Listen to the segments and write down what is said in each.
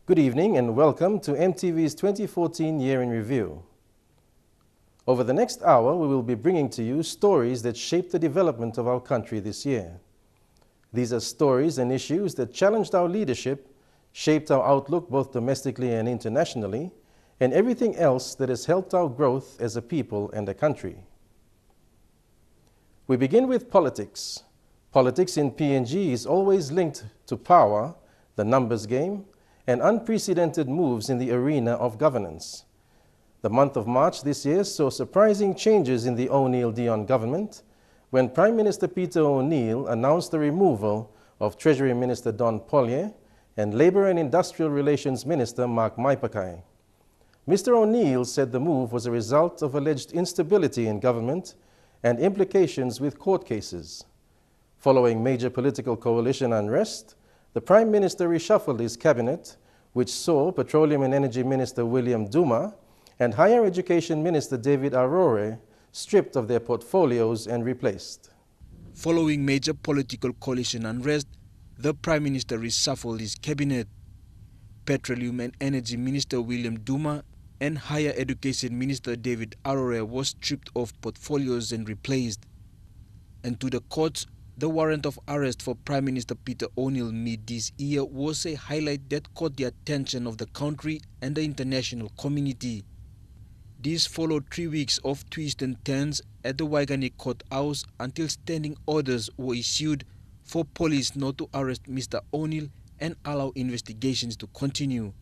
Good evening and welcome to MTV's 2014 Year in Review. Over the next hour, we will be bringing to you stories that shaped the development of our country this year. These are stories and issues that challenged our leadership, shaped our outlook both domestically and internationally, and everything else that has helped our growth as a people and a country. We begin with politics. Politics in PNG is always linked to power, the numbers game, and unprecedented moves in the arena of governance. The month of March this year saw surprising changes in the O'Neill-Dion government when Prime Minister Peter O'Neill announced the removal of Treasury Minister Don Polye and Labour and Industrial Relations Minister Mark Maipakai. Mr. O'Neill said the move was a result of alleged instability in government and implications with court cases. Following major political coalition unrest, the Prime Minister reshuffled his cabinet, which saw Petroleum and Energy Minister William Duma and Higher Education Minister David Arore stripped of their portfolios and replaced. Following major political coalition unrest, the Prime Minister reshuffled his cabinet. Petroleum and Energy Minister William Duma and Higher Education Minister David Arore was stripped of portfolios and replaced. And to the courts, the warrant of arrest for Prime Minister Peter O'Neill mid this year was a highlight that caught the attention of the country and the international community. This followed 3 weeks of twists and turns at the Waigani courthouse until standing orders were issued for police not to arrest Mr. O'Neill and allow investigations to continue.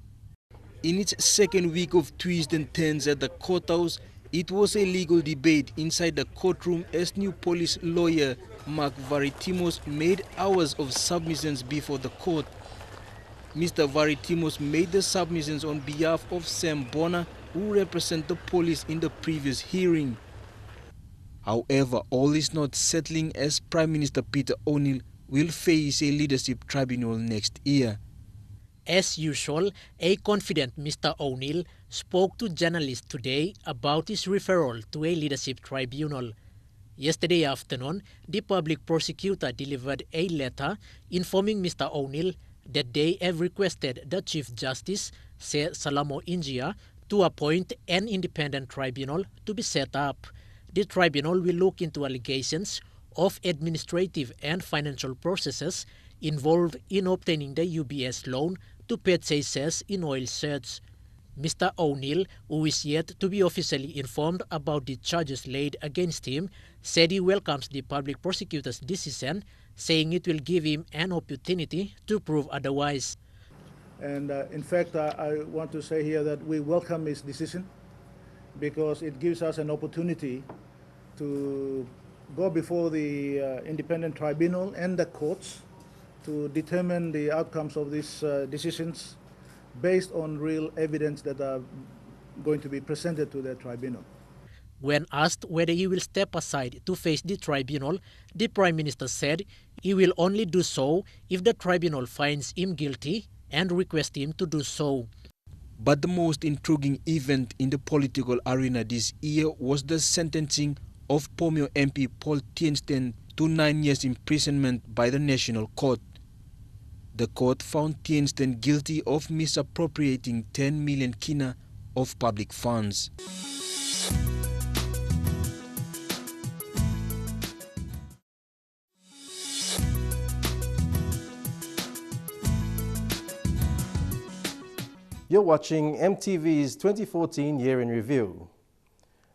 In its second week of twists and turns at the courthouse, it was a legal debate inside the courtroom as new police lawyer Mark Varitimos made hours of submissions before the court. Mr. Varitimos made the submissions on behalf of Sam Bonner, who represent the police in the previous hearing. However, all is not settling as Prime Minister Peter O'Neill will face a leadership tribunal next year. As usual, a confident Mr. O'Neill spoke to journalists today about his referral to a leadership tribunal. Yesterday afternoon, the public prosecutor delivered a letter informing Mr. O'Neill that they have requested the Chief Justice, Sir Salamo Injia, to appoint an independent tribunal to be set up. The tribunal will look into allegations of administrative and financial processes involved in obtaining the UBS loan to purchases in oil search. Mr. O'Neill, who is yet to be officially informed about the charges laid against him, said he welcomes the public prosecutor's decision, saying it will give him an opportunity to prove otherwise. And in fact, I want to say here that we welcome his decision because it gives us an opportunity to go before the independent tribunal and the courts to determine the outcomes of these decisions based on real evidence that are going to be presented to the tribunal. When asked whether he will step aside to face the tribunal, the Prime Minister said he will only do so if the tribunal finds him guilty and request him to do so. But the most intriguing event in the political arena this year was the sentencing of Pomio MP Paul Tiensten to 9 years imprisonment by the National Court. The court found Tiensten guilty of misappropriating 10 million kina of public funds. You're watching MTV's 2014 Year in Review.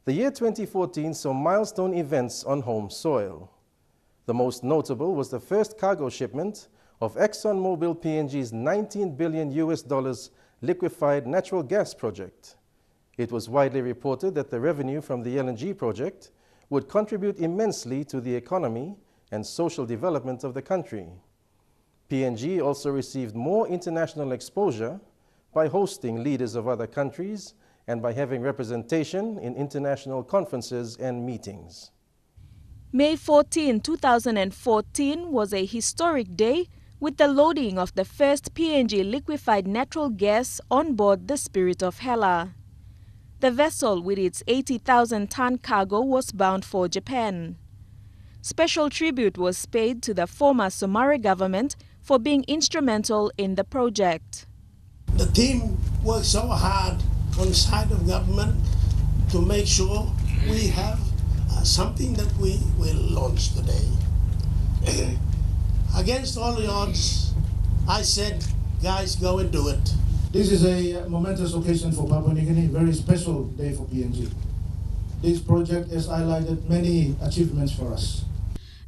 The year 2014 saw milestone events on home soil. The most notable was the first cargo shipment of ExxonMobil PNG's $19 billion liquefied natural gas project. It was widely reported that the revenue from the LNG project would contribute immensely to the economy and social development of the country. PNG also received more international exposure by hosting leaders of other countries and by having representation in international conferences and meetings. May 14, 2014 was a historic day with the loading of the first PNG liquefied natural gas on board the Spirit of Hela. The vessel with its 80,000-ton cargo was bound for Japan. Special tribute was paid to the former Somare government for being instrumental in the project. The team worked so hard on the side of government to make sure we have something that we will launch today. Against all the odds, I said, guys, go and do it. This is a momentous occasion for Papua New Guinea, very special day for PNG. This project has highlighted many achievements for us.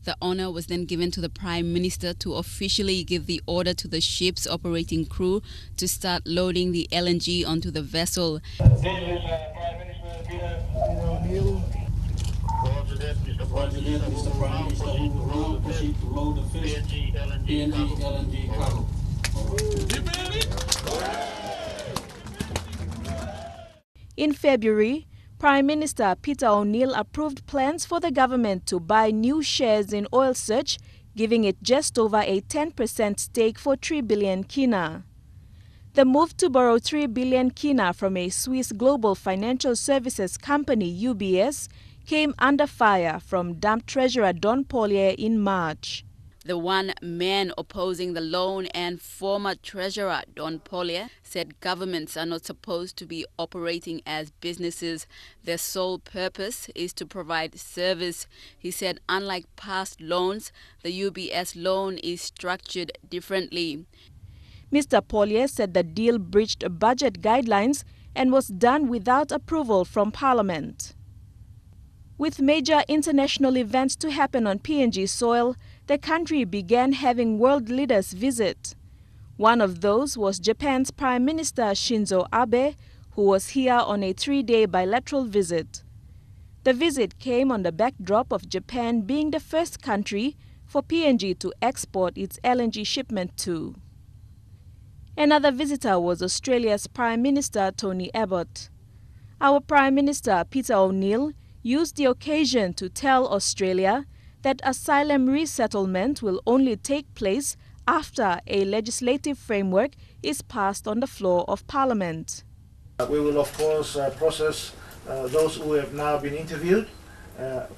The honour was then given to the Prime Minister to officially give the order to the ship's operating crew to start loading the LNG onto the vessel. This is Prime Minister Peter O'Neill. Mr. Prime Minister, who rolled the ship to load the first PNG LNG cargo. In February, Prime Minister Peter O'Neill approved plans for the government to buy new shares in Oil Search, giving it just over a 10% stake for 3 billion kina. The move to borrow 3 billion kina from a Swiss global financial services company, UBS, came under fire from dump treasurer Don Pollier in March. The one man opposing the loan and former treasurer Don Pollier said governments are not supposed to be operating as businesses. Their sole purpose is to provide service. He said unlike past loans, the UBS loan is structured differently. Mr. Pollier said the deal breached budget guidelines and was done without approval from Parliament. With major international events to happen on PNG soil, the country began having world leaders visit. One of those was Japan's Prime Minister Shinzo Abe, who was here on a 3-day bilateral visit. The visit came on the backdrop of Japan being the first country for PNG to export its LNG shipment to. Another visitor was Australia's Prime Minister Tony Abbott. Our Prime Minister Peter O'Neill used the occasion to tell Australia that asylum resettlement will only take place after a legislative framework is passed on the floor of Parliament. We will, of course, process those who have now been interviewed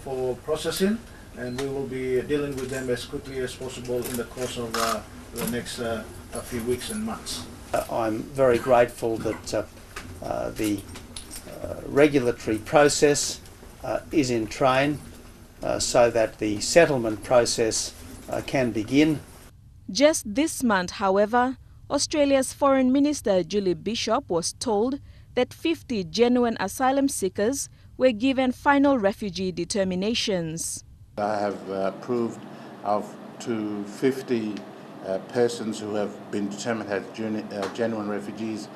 for processing, and we will be dealing with them as quickly as possible in the course of the next few weeks and months. I'm very grateful that the regulatory process is in train so that the settlement process can begin. Just this month, however, Australia's Foreign Minister Julie Bishop was told that 50 genuine asylum seekers were given final refugee determinations. I have approved of to 50 persons who have been determined as genuine refugees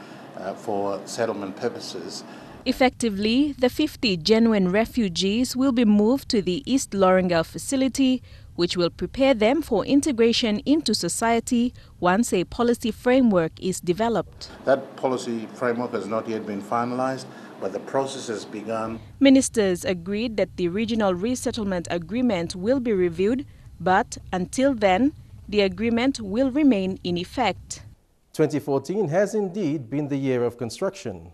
for settlement purposes. Effectively, the 50 genuine refugees will be moved to the East Lorengau facility, which will prepare them for integration into society once a policy framework is developed. That policy framework has not yet been finalized, but the process has begun. Ministers agreed that the regional resettlement agreement will be reviewed, but until then, the agreement will remain in effect. 2014 has indeed been the year of construction.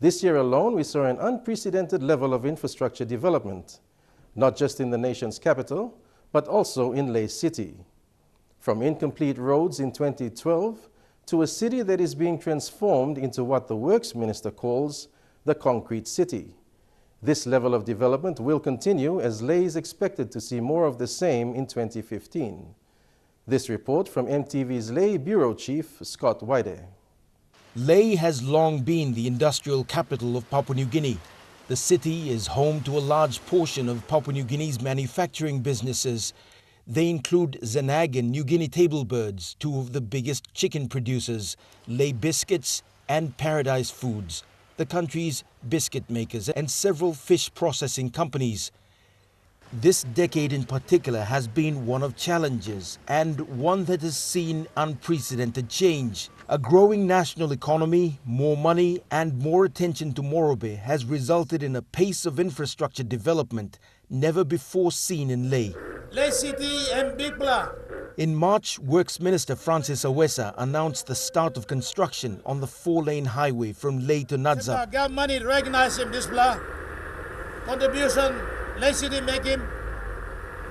This year alone, we saw an unprecedented level of infrastructure development, not just in the nation's capital, but also in Lae City. From incomplete roads in 2012 to a city that is being transformed into what the Works Minister calls the concrete city. This level of development will continue as Lae is expected to see more of the same in 2015. This report from MTV's Lae Bureau Chief, Scott Waide. Lae has long been the industrial capital of Papua New Guinea. The city is home to a large portion of Papua New Guinea's manufacturing businesses. They include Zanag and New Guinea Table Birds, two of the biggest chicken producers, Lae Biscuits and Paradise Foods, the country's biscuit makers, and several fish processing companies. This decade in particular has been one of challenges and one that has seen unprecedented change. A growing national economy, more money and more attention to Morobe has resulted in a pace of infrastructure development never before seen in Lae. Lae City and Bigla. In March, Works Minister Francis Awesa announced the start of construction on the 4-lane highway from Lae to Nadzap. Government recognize him this blah. Contribution Lae City make him.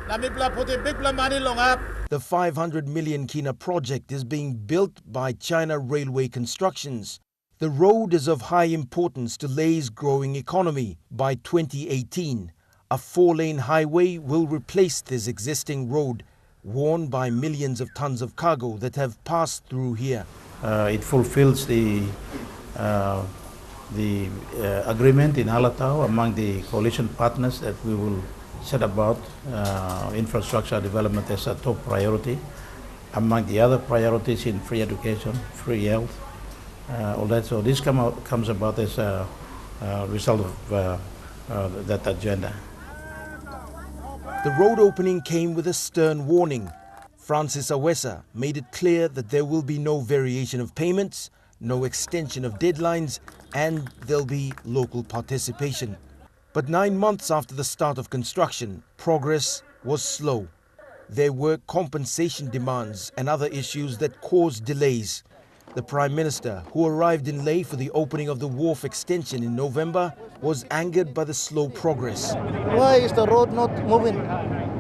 Lamibla put a big money long up. The 500 million Kina project is being built by China Railway Constructions. The road is of high importance to Lae's growing economy. By 2018, a 4-lane highway will replace this existing road, worn by millions of tons of cargo that have passed through here. It fulfills the agreement in Alatau among the coalition partners that we will set about infrastructure development as a top priority. Among the other priorities in free education, free health, all that. So this comes about as a result of that agenda. The road opening came with a stern warning. Francis Awesa made it clear that there will be no variation of payments, no extension of deadlines, and there'll be local participation. But 9 months after the start of construction, progress was slow. There were compensation demands and other issues that caused delays. The Prime Minister, who arrived in Lae for the opening of the wharf extension in November, was angered by the slow progress. Why is the road not moving?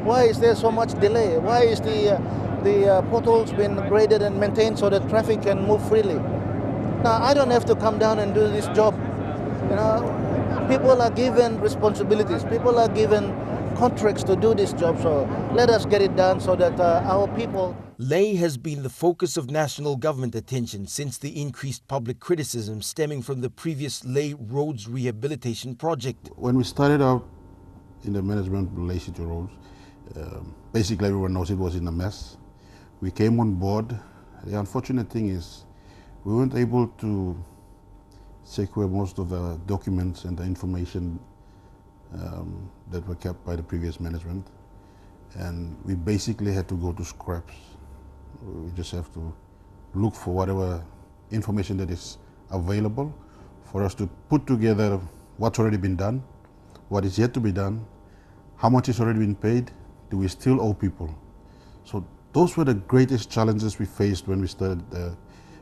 Why is there so much delay? Why is the potholes been graded and maintained so that traffic can move freely? Now, I don't have to come down and do this job. You know, people are given responsibilities. People are given contracts to do this job. So let us get it done so that our people... Lae has been the focus of national government attention since the increased public criticism stemming from the previous Lae Roads Rehabilitation Project. When we started out in the management of Lae City Roads, basically everyone knows it was in a mess. We came on board. The unfortunate thing is we weren't able to secure most of the documents and the information that were kept by the previous management, and we basically had to go to scraps. We just have to look for whatever information that is available for us to put together what's already been done, what is yet to be done, how much is already been paid, do we still owe people. So those were the greatest challenges we faced when we started,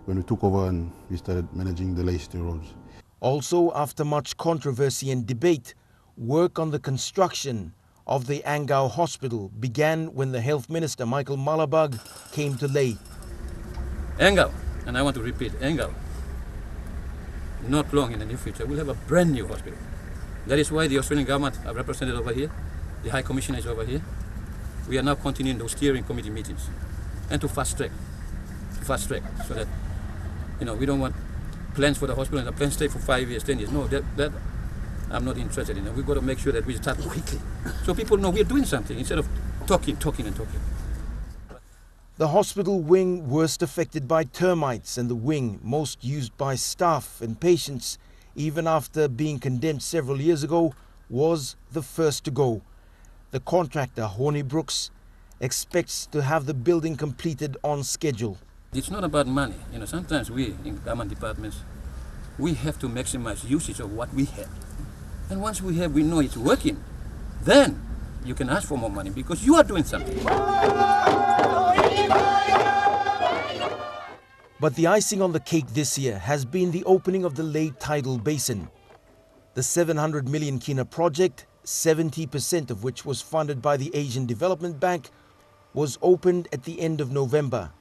when we took over and we started managing the Lae City Roads. Also, after much controversy and debate, work on the construction of the Angau Hospital began when the Health Minister, Michael Malabag, came to Lae. Angau, and I want to repeat, Angau, not long in the near future, we'll have a brand new hospital. That is why the Australian government are represented over here, the High Commissioner is over here. We are now continuing those steering committee meetings and to fast track, so that, you know, we don't want plans for the hospital and the plans stay for 5 years, 10 years. No, that I'm not interested in it. We've got to make sure that we start quickly so people know we're doing something instead of talking. The hospital wing worst affected by termites and the wing most used by staff and patients, even after being condemned several years ago, was the first to go. The contractor, Horny Brooks, expects to have the building completed on schedule. It's not about money. You know, sometimes we in government departments, we have to maximize usage of what we have. And once we have, we know it's working, then you can ask for more money because you are doing something. But the icing on the cake this year has been the opening of the Lae Tidal Basin. The 700 million Kina project, 70% of which was funded by the Asian Development Bank, was opened at the end of November.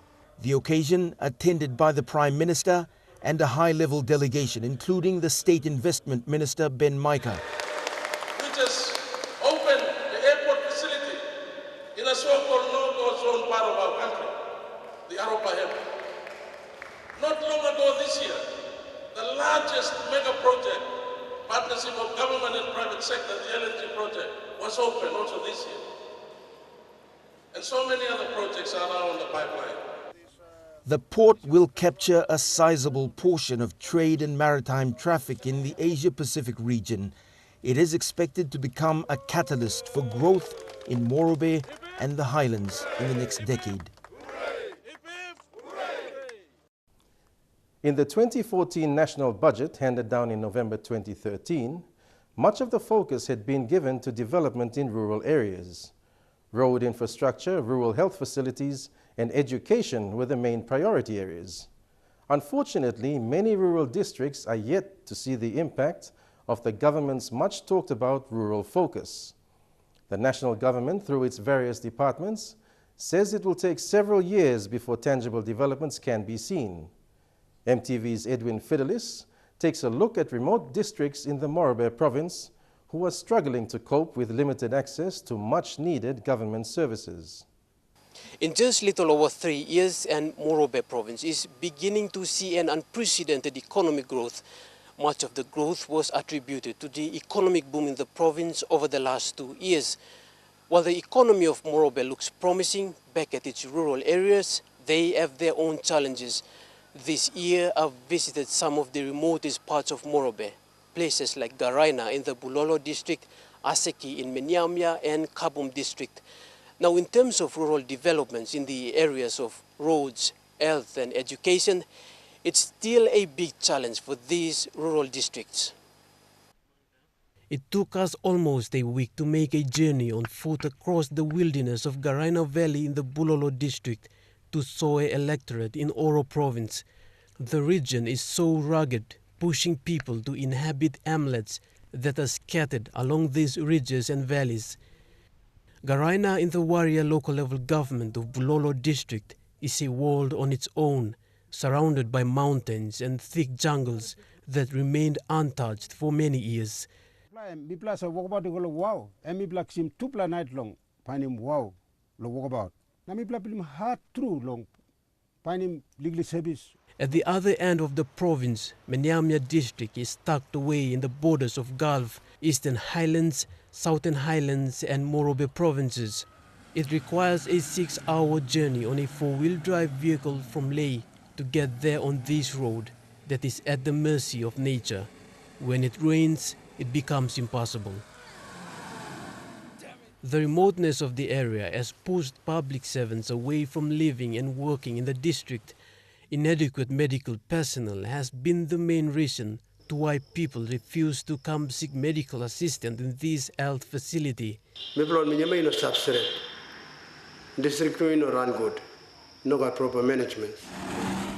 The occasion attended by the Prime Minister and a high-level delegation, including the State Investment Minister, Ben Maika. We just opened the airport facility in a so-called no-go zone part of our country, the Aropa Airport. Not long ago this year, the largest mega project, partnership of government and private sector, the LNG project, was opened also this year. And so many other projects are now on the pipeline. The port will capture a sizable portion of trade and maritime traffic in the Asia-Pacific region. It is expected to become a catalyst for growth in Morobe and the Highlands in the next decade. In the 2014 national budget handed down in November 2013, much of the focus had been given to development in rural areas. Road infrastructure, rural health facilities, and education were the main priority areas. Unfortunately, many rural districts are yet to see the impact of the government's much talked about rural focus. The national government, through its various departments, says it will take several years before tangible developments can be seen. MTV's Edwin Fidelis takes a look at remote districts in the Morobe province who are struggling to cope with limited access to much-needed government services. In just little over 3 years, and Morobe province is beginning to see an unprecedented economic growth. Much of the growth was attributed to the economic boom in the province over the last 2 years. While the economy of Morobe looks promising, back at its rural areas, they have their own challenges. This year, I've visited some of the remotest parts of Morobe, places like Garaina in the Bulolo district, Aseki in Menyamia, and Kabum district. Now, in terms of rural developments in the areas of roads, health, and education, it's still a big challenge for these rural districts. It took us almost a week to make a journey on foot across the wilderness of Garaina Valley in the Bulolo district to Soe electorate in Oro province. The region is so rugged, pushing people to inhabit hamlets that are scattered along these ridges and valleys. Garaina in the Waria local level government of Bulolo district is a world on its own, surrounded by mountains and thick jungles that remained untouched for many years. At the other end of the province, Menyamia district is tucked away in the borders of Gulf, Eastern Highlands, Southern Highlands and Morobe provinces. It requires a 6-hour journey on a 4-wheel drive vehicle from Lae to get there on this road that is at the mercy of nature. When it rains, it becomes impossible. The remoteness of the area has pushed public servants away from living and working in the district. Inadequate medical personnel has been the main reason to why people refuse to come seek medical assistance in this health facility. District no run good, no got proper management.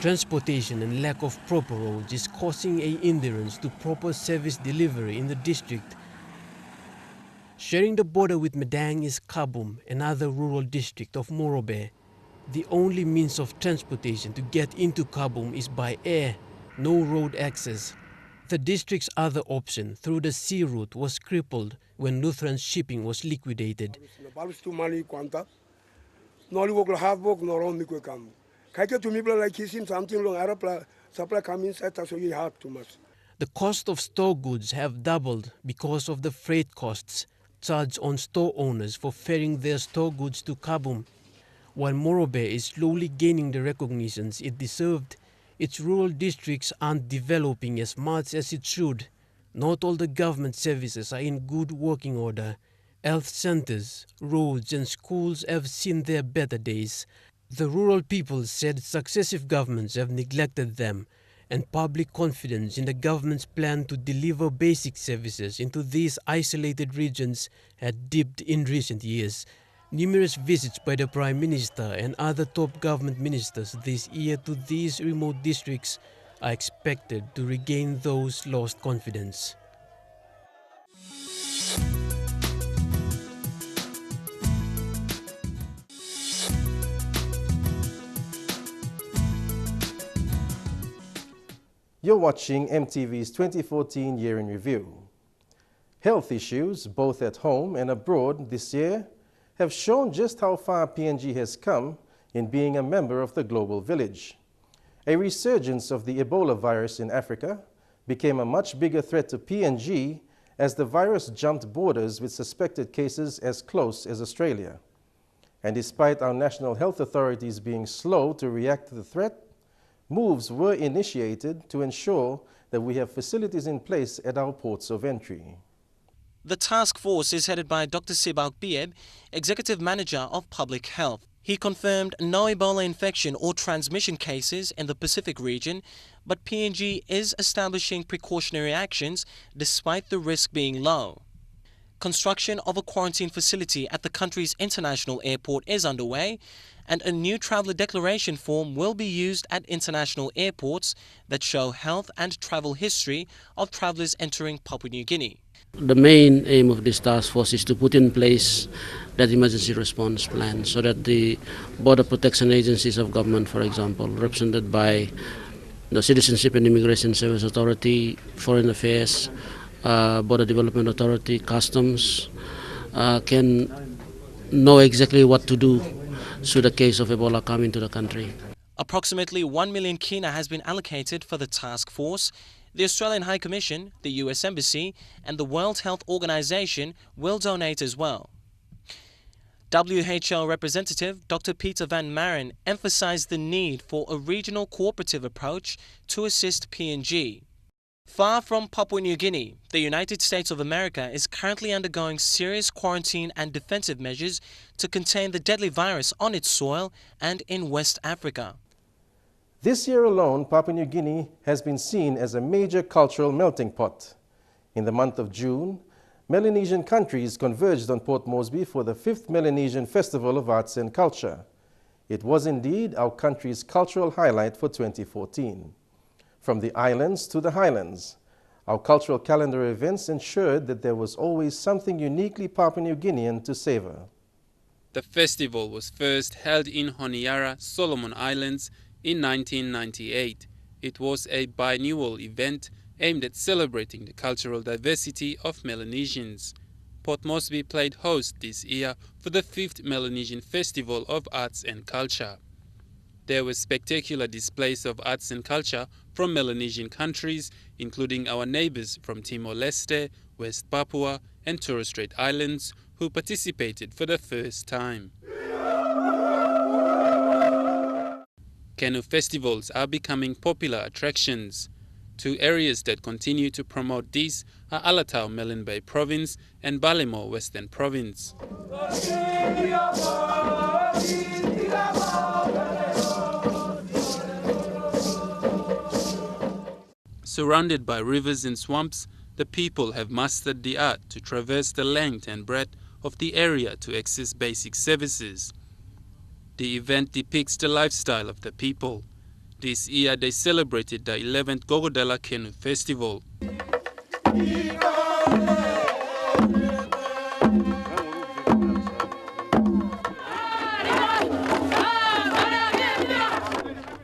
Transportation and lack of proper roads is causing a hindrance to proper service delivery in the district. Sharing the border with Medang is Kabum, another rural district of Morobe. The only means of transportation to get into Kabum is by air, no road access. The district's other option through the sea route was crippled when Lutheran shipping was liquidated. The cost of store goods have doubled because of the freight costs charged on store owners for ferrying their store goods to Kabum. While Morobe is slowly gaining the recognitions it deserved, its rural districts aren't developing as much as it should. Not all the government services are in good working order. Health centers, roads and schools have seen their better days. The rural people said successive governments have neglected them, and public confidence in the government's plan to deliver basic services into these isolated regions had dipped in recent years. Numerous visits by the Prime Minister and other top government ministers this year to these remote districts are expected to regain those lost confidence. You're watching MTV's 2014 Year in Review. Health issues, both at home and abroad this year, have shown just how far PNG has come in being a member of the global village. A resurgence of the Ebola virus in Africa became a much bigger threat to PNG as the virus jumped borders with suspected cases as close as Australia. And despite our national health authorities being slow to react to the threat, moves were initiated to ensure that we have facilities in place at our ports of entry. The task force is headed by Dr. Sibauk Bieb, Executive Manager of Public Health. He confirmed no Ebola infection or transmission cases in the Pacific region, but PNG is establishing precautionary actions despite the risk being low. Construction of a quarantine facility at the country's international airport is underway, and a new traveller declaration form will be used at international airports that show health and travel history of travellers entering Papua New Guinea. The main aim of this task force is to put in place that emergency response plan so that the border protection agencies of government, for example, represented by the Citizenship and Immigration Service Authority, Foreign Affairs, Border Development Authority, Customs, can know exactly what to do should a case of Ebola come into the country. Approximately 1 million kina has been allocated for the task force. The Australian High Commission, the US Embassy and the World Health Organization will donate as well. WHO representative Dr. Peter Van Maren emphasized the need for a regional cooperative approach to assist PNG. Far from Papua New Guinea, the United States of America is currently undergoing serious quarantine and defensive measures to contain the deadly virus on its soil and in West Africa. This year alone, Papua New Guinea has been seen as a major cultural melting pot. In the month of June, Melanesian countries converged on Port Moresby for the 5th Melanesian Festival of Arts and Culture. It was indeed our country's cultural highlight for 2014. From the islands to the highlands, our cultural calendar events ensured that there was always something uniquely Papua New Guinean to savor. The festival was first held in Honiara, Solomon Islands, in 1998. It was a biannual event aimed at celebrating the cultural diversity of Melanesians. Port Moresby played host this year for the 5th Melanesian Festival of Arts and Culture. There were spectacular displays of arts and culture from Melanesian countries, including our neighbors from Timor-Leste, West Papua and Torres Strait Islands, who participated for the first time. Canoe festivals are becoming popular attractions. Two areas that continue to promote this are Alatau, Melin Bay Province and Balimo, Western Province. Surrounded by rivers and swamps, the people have mastered the art to traverse the length and breadth of the area to access basic services. The event depicts the lifestyle of the people. This year they celebrated the 11th Gogodala Canoe Festival.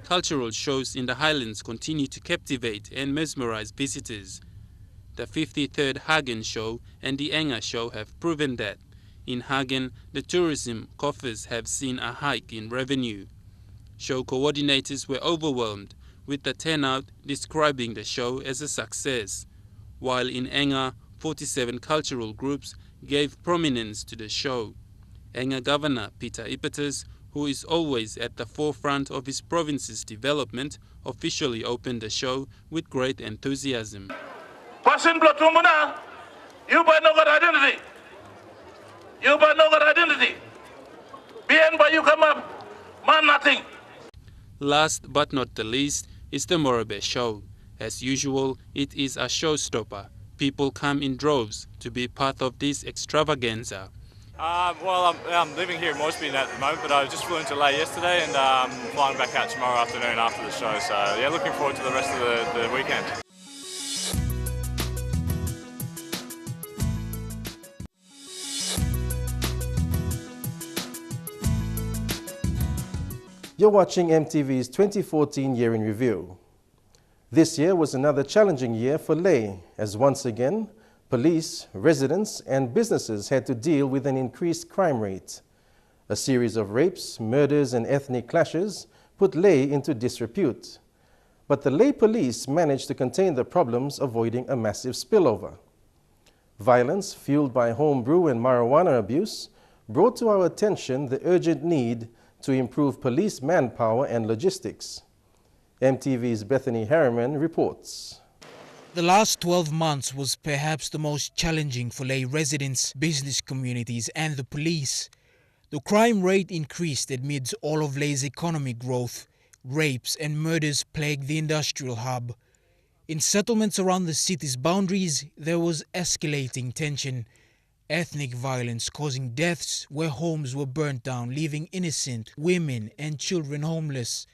Cultural shows in the highlands continue to captivate and mesmerize visitors. The 53rd Hagen Show and the Enga Show have proven that. In Hagen, the tourism coffers have seen a hike in revenue. Show coordinators were overwhelmed, with the turnout describing the show as a success, while in Enga, 47 cultural groups gave prominence to the show. Enga Governor Peter Ipetus, who is always at the forefront of his province's development, officially opened the show with great enthusiasm. Person Blatumuna, you by no good identity. You by no good identity. Bien by you come up, man nothing. Last but not the least is the Morobe Show. As usual, it is a showstopper. People come in droves to be part of this extravaganza. Well, I'm living here in Moresby at the moment, but I just flew into Lae yesterday and flying back out tomorrow afternoon after the show. So yeah, looking forward to the rest of the weekend. You're watching MTV's 2014 Year in Review. This year was another challenging year for Lae, as once again, police, residents, and businesses had to deal with an increased crime rate. A series of rapes, murders, and ethnic clashes put Lae into disrepute. But the Lae police managed to contain the problems, avoiding a massive spillover. Violence fueled by homebrew and marijuana abuse brought to our attention the urgent need to improve police manpower and logistics. MTV's Bethany Harriman reports. The last 12 months was perhaps the most challenging for Lae residents, business communities and the police. The crime rate increased amidst all of Lae's economic growth. Rapes and murders plagued the industrial hub. In settlements around the city's boundaries, there was escalating tension. Ethnic violence causing deaths where homes were burnt down, leaving innocent women and children homeless.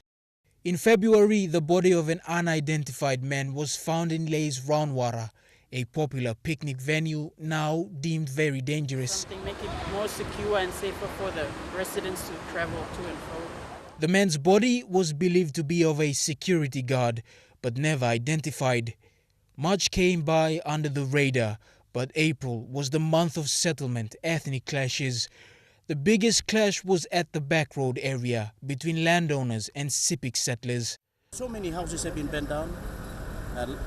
In February, the body of an unidentified man was found in Lae's Roundwater, a popular picnic venue now deemed very dangerous. Make it more secure and safer for the residents to travel to and fro. The man's body was believed to be of a security guard, but never identified. Much came by under the radar, but April was the month of settlement ethnic clashes. The biggest clash was at the back road area between landowners and Sipik settlers. So many houses have been burnt down,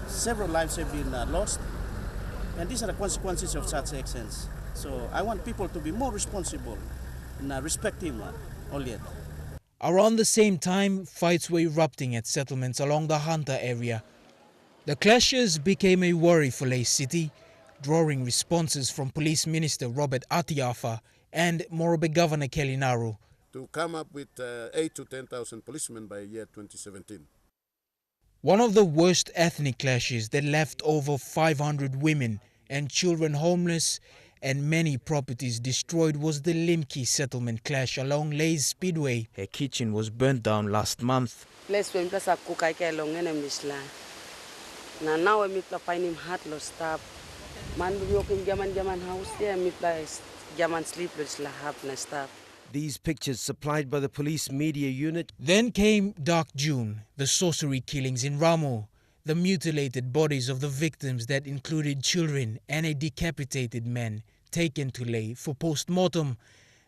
several lives have been lost, and these are the consequences of such actions. So I want people to be more responsible and respect him all yet. Around the same time, fights were erupting at settlements along the Hunter area. The clashes became a worry for Lae City, drawing responses from Police Minister Robert Atiafa and Morobe Governor Kelly Naru. To come up with 8,000 to 10,000 policemen by year 2017. One of the worst ethnic clashes that left over 500 women and children homeless and many properties destroyed was the Limki settlement clash along Lae's Speedway. Her kitchen was burnt down last month. Now I find him hard to stop. Man, we open German house there, German sleepless stop. These pictures supplied by the police media unit. Then came Dark June, the sorcery killings in Ramo, the mutilated bodies of the victims that included children and a decapitated man taken to Lae for post-mortem.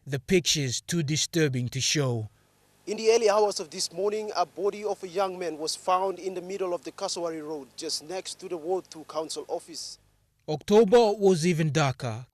The pictures too disturbing to show. In the early hours of this morning, a body of a young man was found in the middle of the Kasawari Road, just next to the Ward 2 Council office. October was even darker.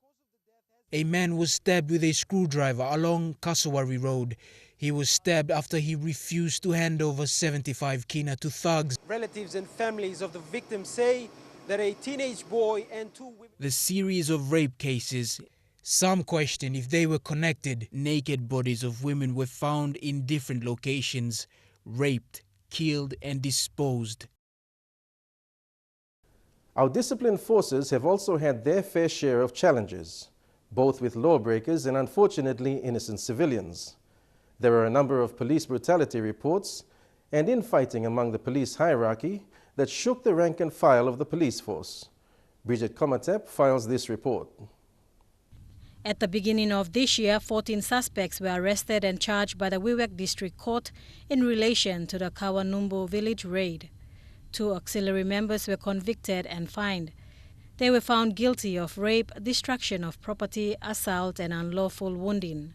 A man was stabbed with a screwdriver along Kasawari Road. He was stabbed after he refused to hand over 75 kina to thugs. Relatives and families of the victims say that a teenage boy and 2 women... The series of rape cases, some question if they were connected. Naked bodies of women were found in different locations, raped, killed and disposed. Our disciplined forces have also had their fair share of challenges, both with lawbreakers and unfortunately innocent civilians. There are a number of police brutality reports and infighting among the police hierarchy that shook the rank and file of the police force. Bridget Komatep files this report. At the beginning of this year, 14 suspects were arrested and charged by the Wewak District Court in relation to the Kawanumbu village raid. 2 auxiliary members were convicted and fined. They were found guilty of rape, destruction of property, assault and unlawful wounding.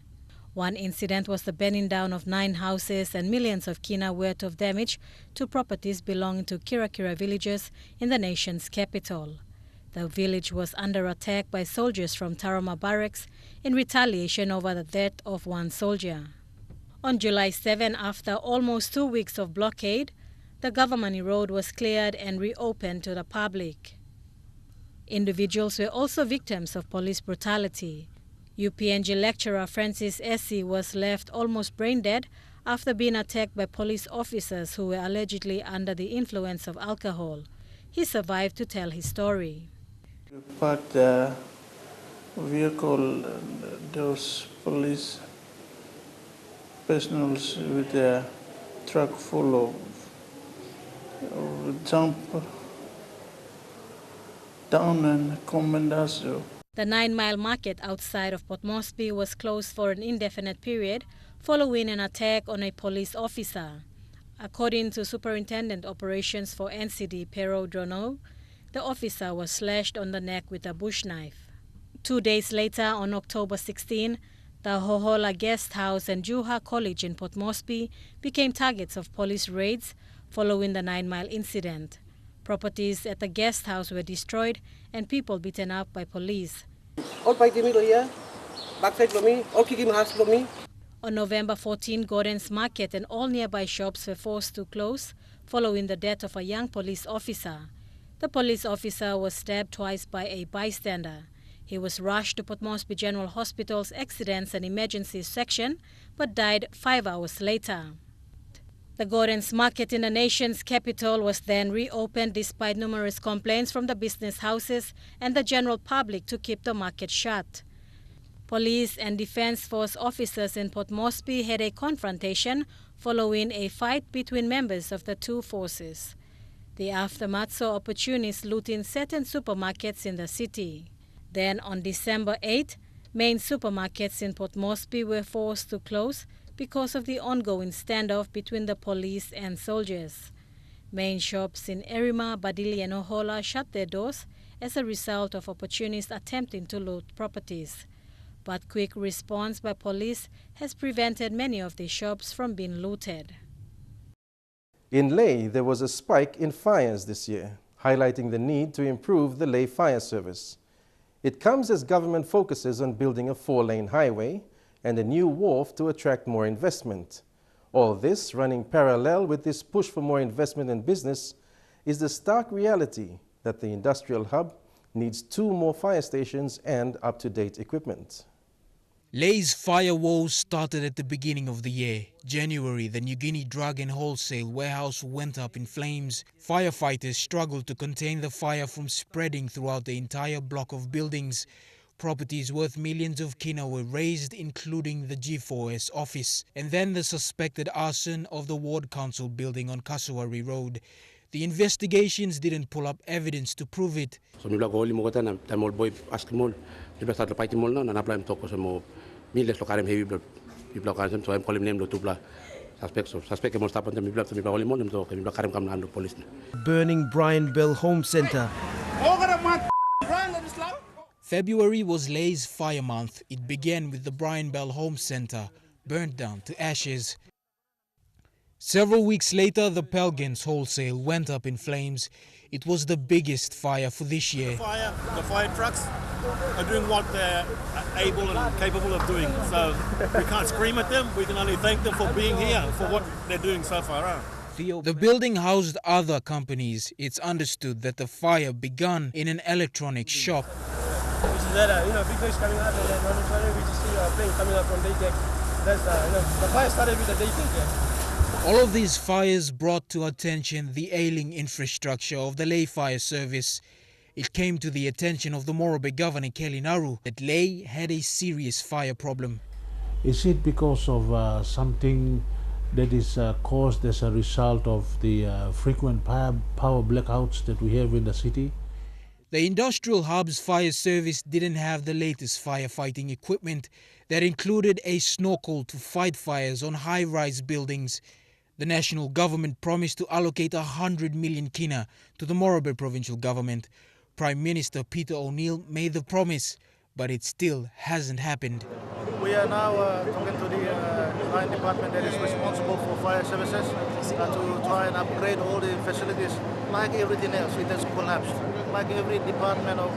One incident was the burning down of 9 houses and millions of kina worth of damage to properties belonging to Kirakira villagers in the nation's capital. The village was under attack by soldiers from Tarama Barracks in retaliation over the death of 1 soldier. On July 7, after almost 2 weeks of blockade, the Government Road was cleared and reopened to the public. Individuals were also victims of police brutality. UPNG lecturer Francis Essie was left almost brain dead after being attacked by police officers who were allegedly under the influence of alcohol. He survived to tell his story. We parked the vehicle, those police personnel with a truck full of jump down and comment us. The 9 Mile market outside of Port Moresby was closed for an indefinite period following an attack on a police officer. According to Superintendent Operations for NCD Pero Drono, the officer was slashed on the neck with a bush knife. 2 days later, on October 16, the Hohola Guest House and Juha College in Port Moresby became targets of police raids following the 9 Mile incident. Properties at the guest house were destroyed and people beaten up by police. On November 14, Gordon's Market and all nearby shops were forced to close following the death of a young police officer. The police officer was stabbed twice by a bystander. He was rushed to Port Moresby General Hospital's Accidents and Emergencies section but died 5 hours later. The Gordon's Market in the nation's capital was then reopened despite numerous complaints from the business houses and the general public to keep the market shut. Police and Defence Force officers in Port Moresby had a confrontation following a fight between members of the 2 forces. The aftermath saw opportunists looting certain supermarkets in the city. Then on December 8, main supermarkets in Port Moresby were forced to close because of the ongoing standoff between the police and soldiers. Main shops in Erima, Badili and Ohola shut their doors as a result of opportunists attempting to loot properties. But quick response by police has prevented many of the shops from being looted. In Lae, there was a spike in fires this year, highlighting the need to improve the Lae fire service. It comes as government focuses on building a 4-lane highway and a new wharf to attract more investment. All this running parallel with this push for more investment in business is the stark reality that the industrial hub needs 2 more fire stations and up-to-date equipment. Lae's fire woes started at the beginning of the year. January, the New Guinea drug and wholesale warehouse went up in flames. Firefighters struggled to contain the fire from spreading throughout the entire block of buildings. Properties worth millions of kina were razed, including the G4S office. And then the suspected arson of the Ward Council building on Kasawari Road. The investigations didn't pull up evidence to prove it. So mi blago mo kota na tamol boy askmol mi bla start fight mol na apply to ko mo mi les lokarem heavy mi blago kan so em kolim nem do tupla suspect mo stop on mi blago mi blago mol nem to mi blago karem kam na police. Burning Brian Bell Home Center. February was Lae's fire month. It began with the Brian Bell Home Center, burnt down to ashes. Several weeks later, the Pelgans wholesale went up in flames. It was the biggest fire for this year. The fire trucks are doing what they're able and capable of doing. So we can't scream at them. We can only thank them for being here, for what they're doing so far out. The building housed other companies. It's understood that the fire began in an electronics shop. Which is that, big fish coming out and then we just see a plane coming up from Daytech. That's, the fire started with the Daytech. All of these fires brought to attention the ailing infrastructure of the Lae Fire Service. It came to the attention of the Morobe Governor Kelly Naru that Lae had a serious fire problem. Is it because of something that is caused as a result of the frequent power blackouts that we have in the city? The Industrial Hub's fire service didn't have the latest firefighting equipment that included a snorkel to fight fires on high-rise buildings. The national government promised to allocate 100 million kina to the Morobe provincial government. Prime Minister Peter O'Neill made the promise, but it still hasn't happened. We are now talking to the line department that is responsible for fire services to try and upgrade all the facilities. Like everything else, it has collapsed. Like every department of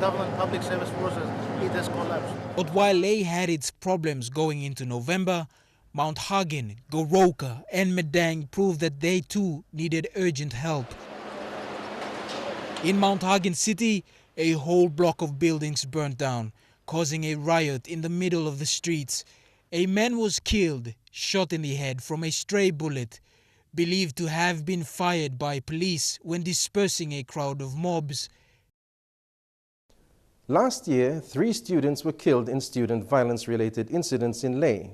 government public service forces, it has collapsed. But while Lae had its problems going into November, Mount Hagen, Goroka and Madang proved that they too needed urgent help. In Mount Hagen City, a whole block of buildings burnt down, causing a riot in the middle of the streets. A man was killed, shot in the head from a stray bullet, believed to have been fired by police when dispersing a crowd of mobs. Last year, 3 students were killed in student violence-related incidents in Lae.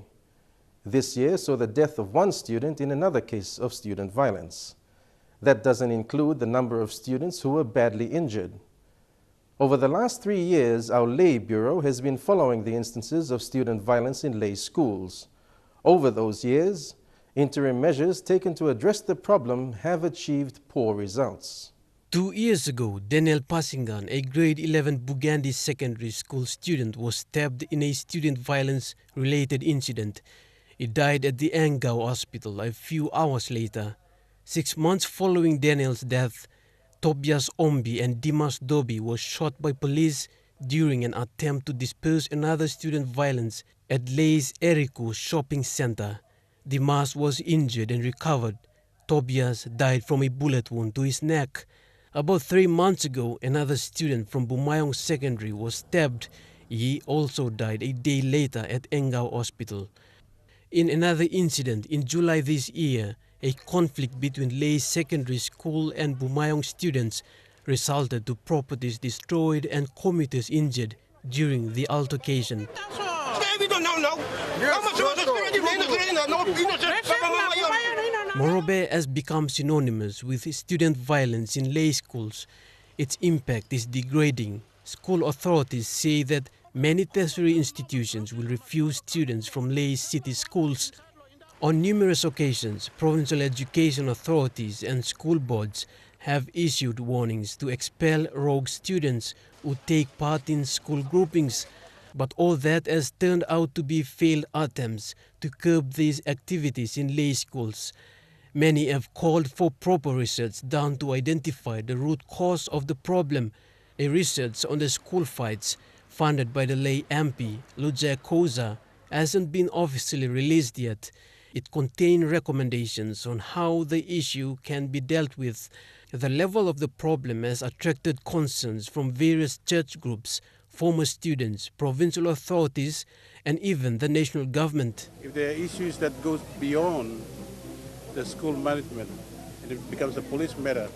This year saw the death of 1 student in another case of student violence. That doesn't include the number of students who were badly injured. Over the last 3 years, our Lae Bureau has been following the instances of student violence in Lae schools. Over those years, interim measures taken to address the problem have achieved poor results. 2 years ago, Daniel Pasingan, a grade 11 Bugandi secondary school student, was stabbed in a student violence-related incident. He died at the Engau hospital a few hours later. 6 months following Daniel's death, Tobias Ombi and Dimas Dobi were shot by police during an attempt to disperse another student violence at Lae's Eriku shopping center. Dimas was injured and recovered. Tobias died from a bullet wound to his neck. About 3 months ago, another student from Bumayong Secondary was stabbed. He also died a day later at Engau Hospital. In another incident in July this year, a conflict between Lae Secondary School and Bumayong students resulted to properties destroyed and commuters injured during the altercation. Morobe has become synonymous with student violence in lay schools. Its impact is degrading. School authorities say that many tertiary institutions will refuse students from lay city schools. On numerous occasions, provincial education authorities and school boards have issued warnings to expel rogue students who take part in school groupings. But all that has turned out to be failed attempts to curb these activities in lay schools. Many have called for proper research done to identify the root cause of the problem. A research on the school fights funded by the lay MP, Lujaya Koza, hasn't been officially released yet. It contains recommendations on how the issue can be dealt with. The level of the problem has attracted concerns from various church groups, former students, provincial authorities, and even the national government. If there are issues that goes beyond the school management, and it becomes a police matter.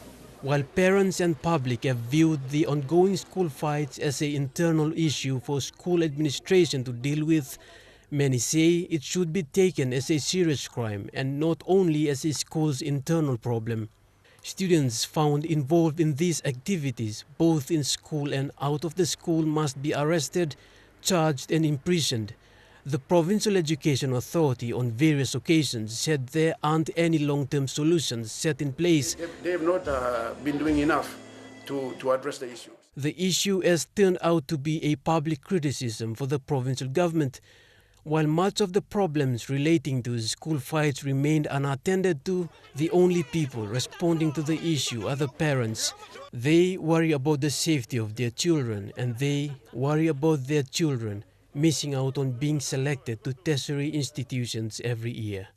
While parents and public have viewed the ongoing school fights as an internal issue for school administration to deal with, many say it should be taken as a serious crime and not only as a school's internal problem. Students found involved in these activities, both in school and out of the school, must be arrested, charged and imprisoned. The Provincial Education Authority on various occasions said there aren't any long-term solutions set in place. They have not been doing enough to address the issue. The issue has turned out to be a public criticism for the provincial government. While much of the problems relating to school fights remained unattended to, the only people responding to the issue are the parents. They worry about the safety of their children, and they worry about their children missing out on being selected to tertiary institutions every year.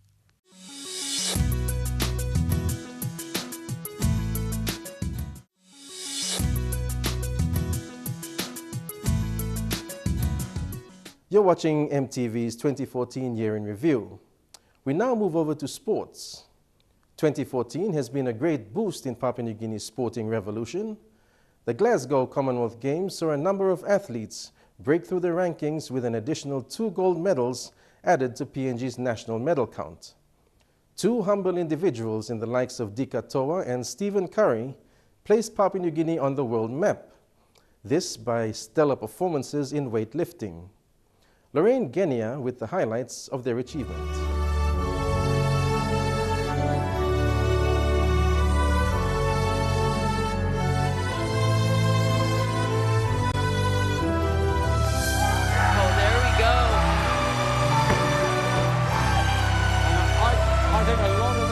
You're watching MTV's 2014 Year in Review. We now move over to sports. 2014 has been a great boost in Papua New Guinea's sporting revolution. The Glasgow Commonwealth Games saw a number of athletes break through the rankings with an additional 2 gold medals added to PNG's national medal count. 2 humble individuals in the likes of Dika Toa and Stephen Curry placed Papua New Guinea on the world map. This by stellar performances in weightlifting. Lorraine Genia with the highlights of their achievement. I think a lot of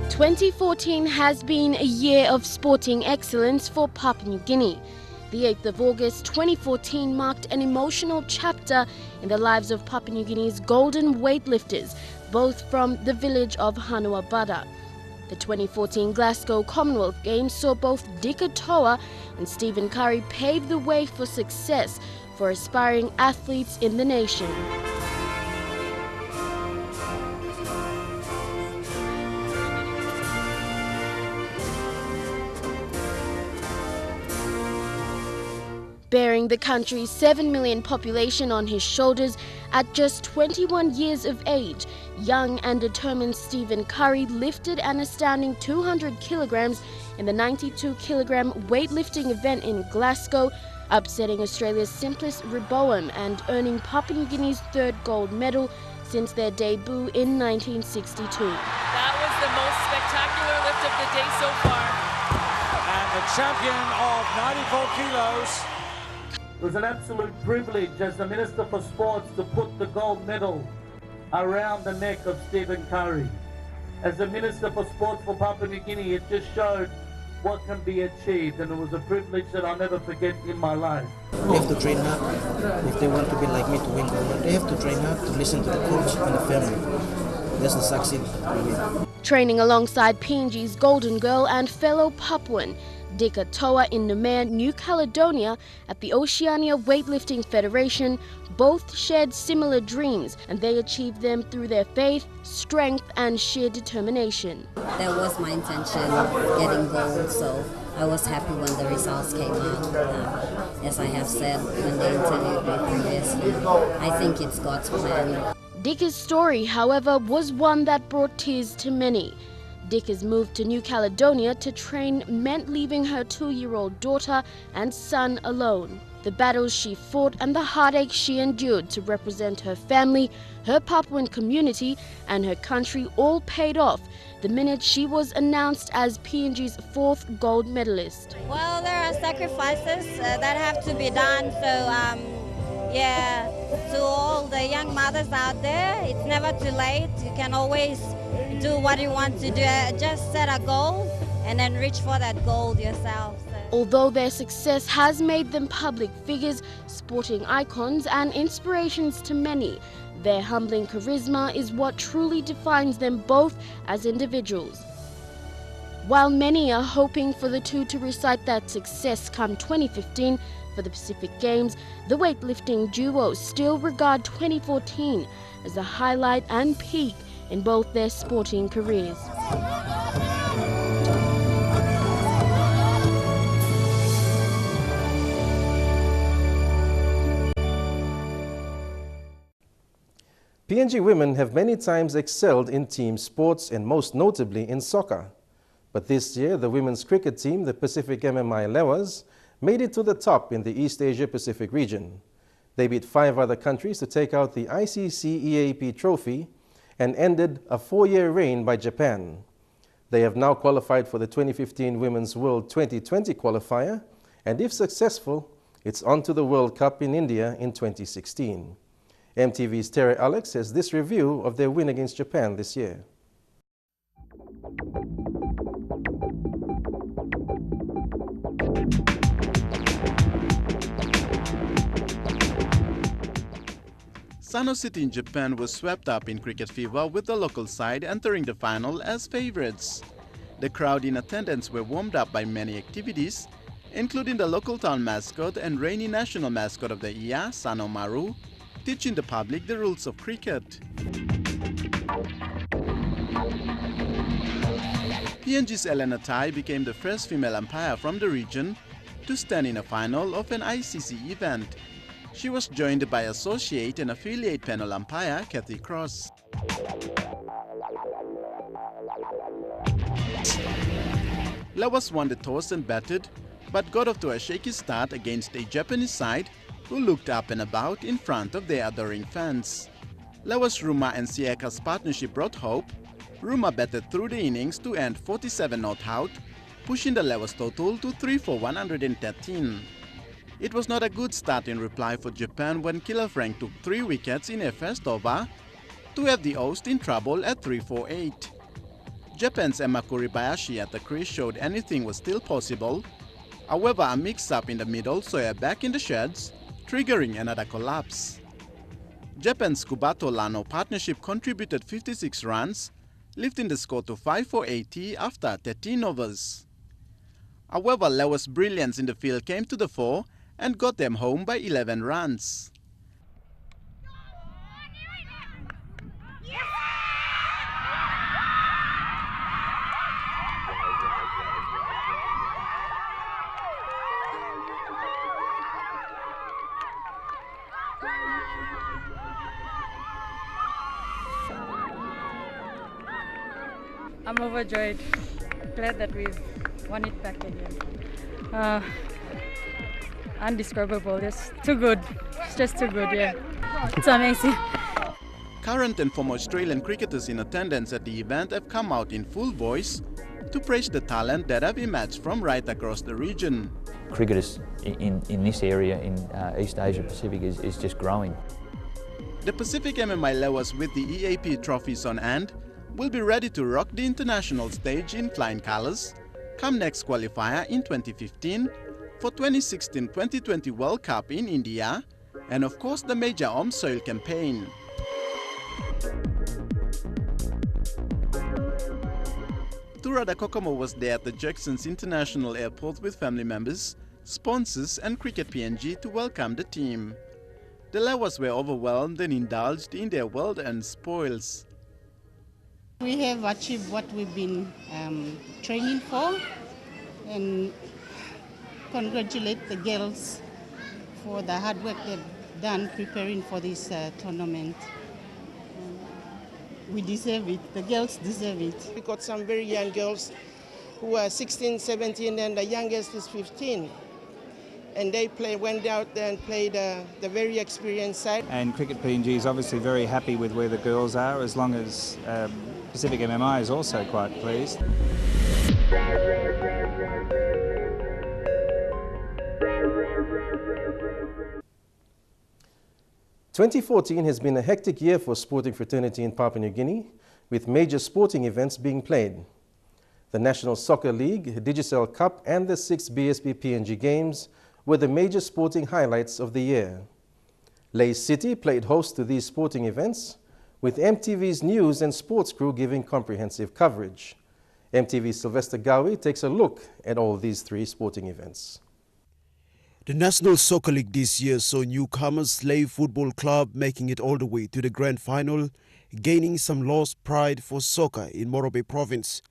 that. 2014 has been a year of sporting excellence for Papua New Guinea. The 8th of August 2014 marked an emotional chapter in the lives of Papua New Guinea's golden weightlifters, both from the village of Hanua Bada. The 2014 Glasgow Commonwealth Games saw both Dika Toa and Stephen Curry pave the way for success for aspiring athletes in the nation. Bearing the country's 7 million population on his shoulders at just 21 years of age, young and determined Stephen Curry lifted an astounding 200 kilograms in the 92 kilogram weightlifting event in Glasgow, upsetting Australia's Simplice Reboam and earning Papua New Guinea's 3rd gold medal since their debut in 1962. That was the most spectacular lift of the day so far. And the champion of 94 kilos. It was an absolute privilege as the Minister for Sports to put the gold medal around the neck of Stephen Curry. As the Minister for Sports for Papua New Guinea, it just showed what can be achieved, and it was a privilege that I'll never forget in my life. They have to train hard. If they want to be like me to win gold, they have to train hard to listen to the coach and the family. That's the succeed. Training alongside PNG's Golden Girl and fellow Papuan, Dika Toa in Namur, New Caledonia at the Oceania Weightlifting Federation, both shared similar dreams, and they achieved them through their faith, strength and sheer determination. That was my intention, getting gold, so I was happy when the results came out. As I have said when they interviewed me previously, I think it's God's plan. Dika's story, however, was one that brought tears to many. Dika's move to New Caledonia to train meant leaving her 2-year-old daughter and son alone. The battles she fought and the heartache she endured to represent her family, her Papuan community and her country all paid off the minute she was announced as PNG's 4th gold medalist. Well, there are sacrifices that have to be done, so yeah, to all the young mothers out there, it's never too late. You can always do what you want to do. Just set a goal and then reach for that goal yourself. Although their success has made them public figures, sporting icons and inspirations to many, their humbling charisma is what truly defines them both as individuals. While many are hoping for the two to recite that success come 2015 for the Pacific Games, the weightlifting duo still regard 2014 as a highlight and peak in both their sporting careers. PNG women have many times excelled in team sports and most notably in soccer. But this year, the women's cricket team, the Pacific MMI Lewas, made it to the top in the East Asia Pacific region. They beat 5 other countries to take out the ICC EAP trophy and ended a 4-year reign by Japan. They have now qualified for the 2015 Women's World 2020 qualifier, and if successful, it's on to the World Cup in India in 2016. MTV's Terry Alex has this review of their win against Japan this year. Sano City in Japan was swept up in cricket fever with the local side entering the final as favorites. The crowd in attendance were warmed up by many activities, including the local town mascot and reigning national mascot of the year, Sano Maru, teaching the public the rules of cricket. PNG's Elena Tai became the first female umpire from the region to stand in a final of an ICC event. She was joined by associate and affiliate panel umpire Kathy Cross. Lewas won the toss and batted, but got off to a shaky start against a Japanese side who looked up and about in front of their adoring fans. Lewas Ruma and Sieka's partnership brought hope. Ruma batted through the innings to end 47 not out, pushing the Lewas total to 3 for 113. It was not a good start in reply for Japan when Killer Frank took 3 wickets in a first over to have the host in trouble at 3 for 8. Japan's Emma Kuribayashi at the crease showed anything was still possible. However, a mix-up in the middle saw her back in the sheds, triggering another collapse. Japan's Kubato Lano partnership contributed 56 runs, lifting the score to 5 for 80 after 13 overs. However, Lewas' brilliance in the field came to the fore and got them home by 11 runs. I'm overjoyed, glad that we've won it back again. Undescribable, just too good, it's just too good, yeah. It's amazing. Current and former Australian cricketers in attendance at the event have come out in full voice to praise the talent that have emerged from right across the region. Cricketers in this area, in East Asia Pacific, is just growing. The Pacific MMI Lewas with the EAP trophies on hand will be ready to rock the international stage in flying colours come next qualifier in 2015 for 2016-2020 World Cup in India and of course the major Soil campaign. Turada Kokomo was there at the Jacksons International Airport with family members, sponsors and Cricket PNG to welcome the team. The Lewas were overwhelmed and indulged in their well-earned spoils. We have achieved what we've been training for, and congratulate the girls for the hard work they've done preparing for this tournament. We deserve it. The girls deserve it. We got some very young girls who are 16, 17, and the youngest is 15. And they went out there and played the very experienced side. And Cricket PNG is obviously very happy with where the girls are, as long as Pacific MMI is also quite pleased. "2014 has been a hectic year for sporting fraternity in Papua New Guinea, with major sporting events being played. The National Soccer League, Digicel Cup and the 6 BSP PNG Games were the major sporting highlights of the year. Lae City played host to these sporting events, with MTV's news and sports crew giving comprehensive coverage. MTV's Sylvester Gawi takes a look at all these 3 sporting events. The National Soccer League this year saw newcomers Lae Football Club making it all the way to the grand final, gaining some lost pride for soccer in Morobe province.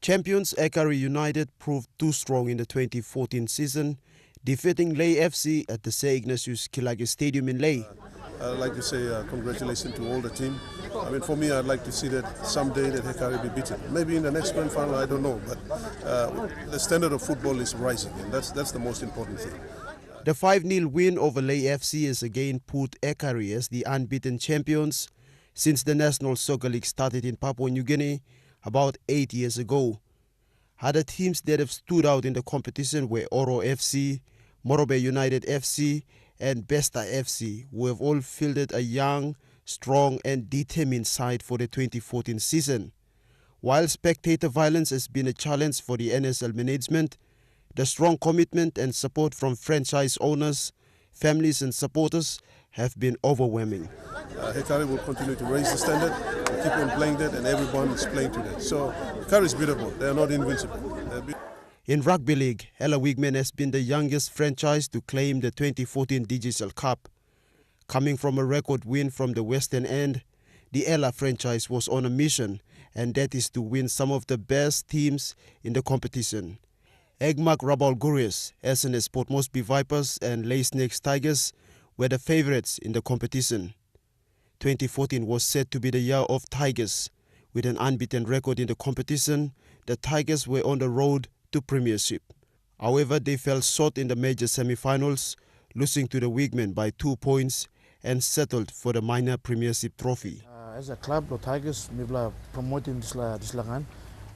Champions Ekari United proved too strong in the 2014 season, defeating Lae FC at the St. Ignatius Kilage Stadium in Lae. I'd like to say congratulations to all the team. I mean, for me, I'd like to see that someday that Ekari be beaten. Maybe in the next grand final, I don't know. But the standard of football is rising, and that's the most important thing. The 5-0 win over Lae FC has again put Ekari as the unbeaten champions since the National Soccer League started in Papua New Guinea about 8 years ago. Other teams that have stood out in the competition were Oro FC, Morobe United FC, and Besta FC, who have all fielded a young, strong and determined side for the 2014 season. While spectator violence has been a challenge for the NSL management, the strong commitment and support from franchise owners, families and supporters have been overwhelming. Ekari will continue to raise the standard, we'll keep on playing that, and everyone is playing to that. So Ekari is beatable, they are not invincible. In Rugby League, Ella Wigman has been the youngest franchise to claim the 2014 Digicel Cup. Coming from a record win from the Western End, the Ella franchise was on a mission, and that is to win some of the best teams in the competition. Egmark Rabaul Gurius, SNS Port Moresby Vipers and Lae Snakes Tigers were the favourites in the competition. 2014 was said to be the year of Tigers. With an unbeaten record in the competition, the Tigers were on the road to premiership. However, they fell short in the major semi-finals, losing to the Wigmen by 2 points and settled for the minor premiership trophy. As a club, the Tigers, we are promoting this langan.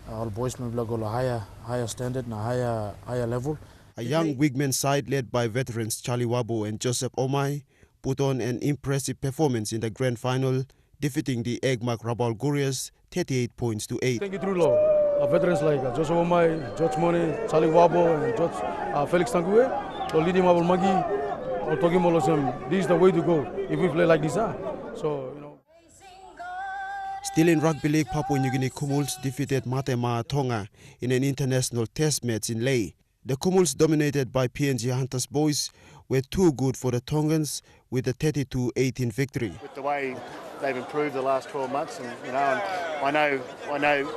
Our boys will go to higher standard and higher level. A young Wigmen side led by veterans Charlie Wabo and Joseph Omai put on an impressive performance in the grand final, defeating the Egmark Rabaul Gurius 38 points to 8. Thank you, Trulo. Veterans like Joseph Omai, George Mone, Charlie Wabo, and George Felix Tangue, so leading Mabul Magi, or talking Molosem. This is the way to go if we play like this. So, you know. Still in Rugby League, Papua New Guinea Kumuls defeated Matema Tonga in an international test match in Lae. The Kumuls, dominated by PNG Hunters boys, were too good for the Tongans with a 32-18 victory. With the way they've improved the last 12 months, and I know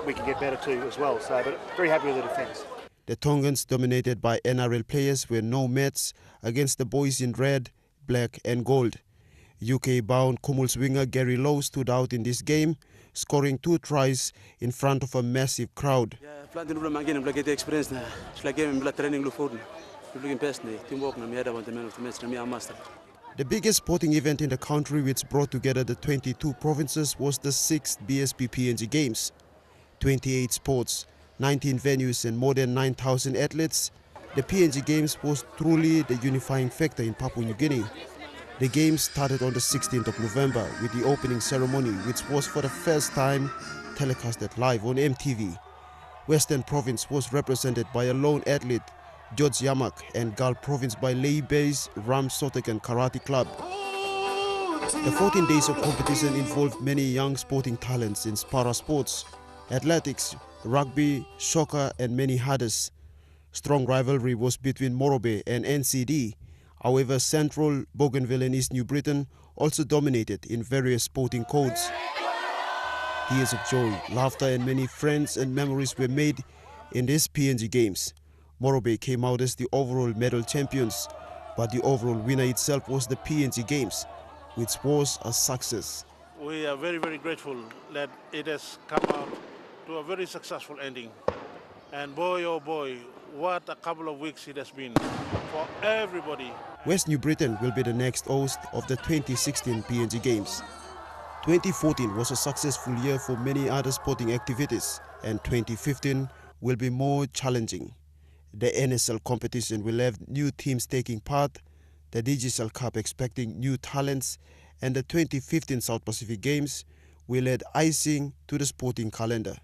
we can get better too as well. So, but very happy with the defence. The Tongans, dominated by NRL players, were no match against the boys in red, black and gold. UK-bound Kumuls winger Gary Lowe stood out in this game, scoring 2 tries in front of a massive crowd. The biggest sporting event in the country, which brought together the 22 provinces, was the 6th BSP PNG Games. 28 sports, 19 venues and more than 9,000 athletes, the PNG Games was truly the unifying factor in Papua New Guinea. The Games started on the 16th of November with the opening ceremony, which was for the first time telecasted live on MTV. Western Province was represented by a lone athlete, George Yamak, and Gulf Province by Lae-based Ram Sotakan Karate Club. The 14 days of competition involved many young sporting talents in para sports, athletics, rugby, soccer and many others. Strong rivalry was between Morobe and NCD. However, Central, Bougainville and East New Britain also dominated in various sporting codes. Tears of joy, laughter and many friends and memories were made in these PNG Games. Morobe came out as the overall medal champions, but the overall winner itself was the PNG Games, which was a success. we are very, very grateful that it has come out to a very successful ending. And boy, oh boy, what a couple of weeks it has been for everybody. West New Britain will be the next host of the 2016 PNG Games. 2014 was a successful year for many other sporting activities, and 2015 will be more challenging. The NSL competition will have new teams taking part, the Digicel Cup expecting new talents, and the 2015 South Pacific Games will add icing to the sporting calendar.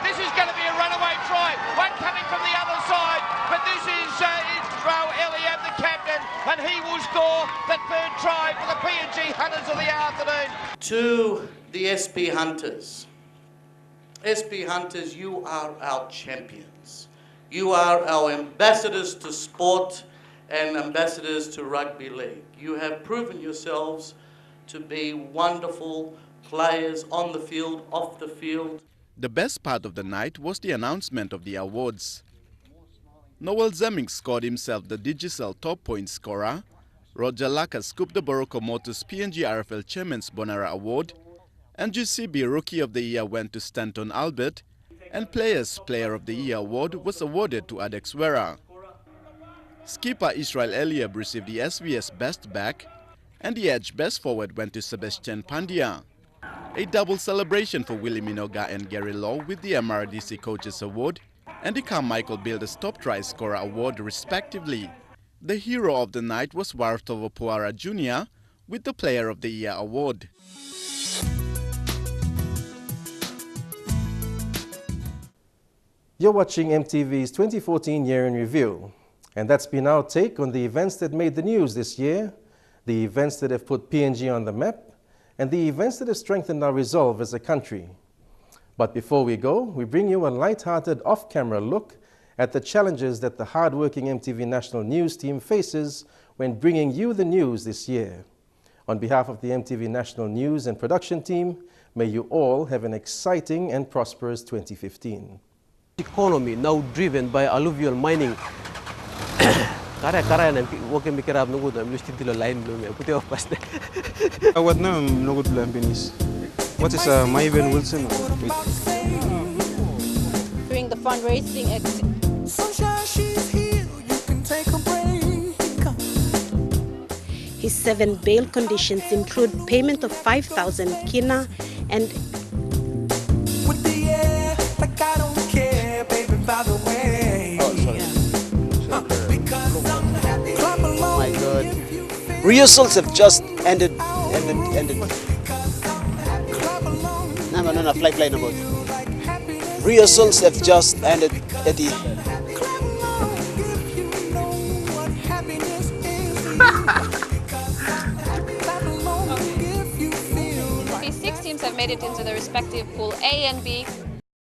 This is going to be a runaway try, one coming from the other side, but this is Ro Elliott, the captain, and he will score the third try for the PNG Hunters of the afternoon. To the SP Hunters. SP Hunters, you are our champions. You are our ambassadors to sport and ambassadors to rugby league. You have proven yourselves to be wonderful players on the field, off the field. The best part of the night was the announcement of the awards. Noel Zemming scored himself the Digicel top point scorer. Roger Laka scooped the Boroko Motors PNG RFL Chairman's Bonara Award. And GCB Rookie of the Year went to Stanton Albert. And Players Player of the Year award was awarded to Adex Wera. Skipper Israel Eliab received the SVS Best Back, and the Edge Best Forward went to Sebastian Pandya. A double celebration for Willie Minoga and Gary Law with the MRDC Coaches Award and the Carmichael Builders Top Try Scorer Award respectively. The hero of the night was Wartovo Puara Jr. with the Player of the Year award. You're watching MTV's 2014 Year in Review, and that's been our take on the events that made the news this year, the events that have put PNG on the map, and the events that have strengthened our resolve as a country. But before we go, we bring you a light-hearted off-camera look at the challenges that the hard-working MTV National News team faces when bringing you the news this year. On behalf of the MTV National News and production team, may you all have an exciting and prosperous 2015. Economy now driven by alluvial mining. Karya-karya na wake mikirap nungod na mesti tilo lain belum ya. Putih opas deh. What na nungod belum finish? What is Mayven Wilson? During the fundraising exit. His 7 bail conditions include payment of 5,000 kina and Rehearsals have just ended. No, fly no more. Rehearsals have just ended at the. These 6 teams have made it into the respective Pool A and B.